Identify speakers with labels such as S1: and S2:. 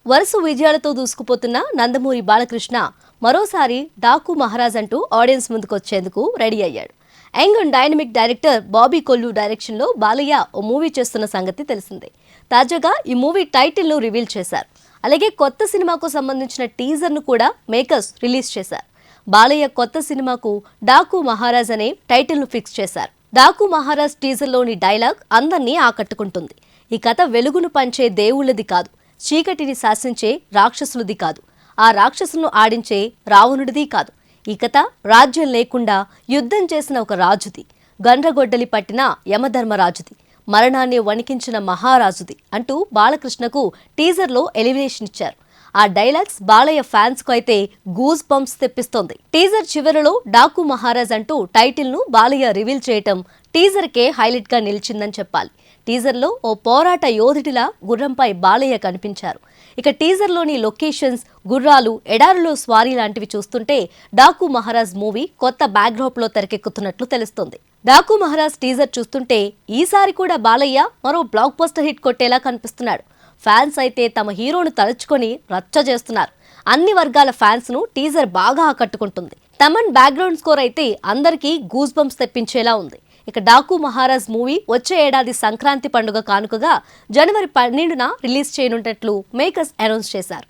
S1: వరుస విజయాలతో దూసుకుపోతున్న నందమూరి బాలకృష్ణ మరోసారి డాకు మహారాజ్ అంటూ ఆడియన్స్ ముందుకు వచ్చేందుకు రెడీ అయ్యాడు. Young and dynamic director Bobby Kollu డైరెక్షన్లో బాలయ్య ఓ మూవీ చేస్తున్న సంగతి తెలిసిందే. తాజాగా ఈ మూవీ టైటిల్ను రివీల్ చేశారు. అలాగే కొత్త సినిమాకు సంబంధించిన టీజర్ను కూడా మేకర్స్ రిలీజ్ చేశారు. బాలయ్య కొత్త సినిమాకు డాకు మహారాజ్ అనే టైటిల్ను ఫిక్స్ చేశారు. డాకు మహారాజ్ టీజర్లోని డైలాగ్ అందరినీ ఆకట్టుకుంటుంది. ఈ కథ వెలుగును పంచే దేవుళ్ళది కాదు, చీకటిని శాసించే రాక్షసులది కాదు, ఆ రాక్షసులను ఆడించే రావణుడిది కాదు. ఈ కథ రాజ్యం లేకుండా యుద్ధం చేసిన ఒక రాజుది, గండ్రగొడ్డలి పట్టిన యమధర్మరాజుది, మరణాన్ని వణికించిన మహారాజుది అంటూ బాలకృష్ణకు టీజర్లో ఎలివేషన్ ఇచ్చారు. ఆ డైలాగ్స్ బాలయ్య ఫ్యాన్స్ కు అయితే గూస్ బంప్స్ తెప్పిస్తోంది. టీజర్ చివరిలో డాకు మహారాజ్ అంటూ టైటిల్ ను బాలయ్య రివీల్ చేయటం టీజర్ కే హైలైట్ గా నిలిచిందని చెప్పాలి. టీజర్లో ఓ పోరాట యోధుడిలా గుర్రంపై బాలయ్య కనిపించారు. ఇక టీజర్లోని లొకేషన్స్, గుర్రాలు, ఎడారులో స్వారీ లాంటివి చూస్తుంటే డాకు మహారాజ్ మూవీ కొత్త బ్యాక్డ్రాప్ లో తెరకెక్కుతున్నట్లు తెలుస్తోంది. డాకు మహారాజ్ టీజర్ చూస్తుంటే ఈసారి కూడా బాలయ్య మరో బ్లాక్ బస్టర్ హిట్ కొట్టేలా కనిపిస్తున్నాడు. ఫ్యాన్స్ అయితే తమ హీరోను తలుచుకొని రచ్చ చేస్తున్నారు. అన్ని వర్గాల ఫ్యాన్స్ ను టీజర్ బాగా ఆకట్టుకుంటుంది. తమన్ బ్యాక్గ్రౌండ్ స్కోర్ అయితే అందరికీ గూస్ బంప్స్ తెప్పించేలా ఉంది. ఇక డాకు మహారాజ్ మూవీ వచ్చే ఏడాది సంక్రాంతి పండుగ కానుకగా జనవరి 12న రిలీజ్ చేయనున్నట్లు మేకర్స్ అనౌన్స్ చేశారు.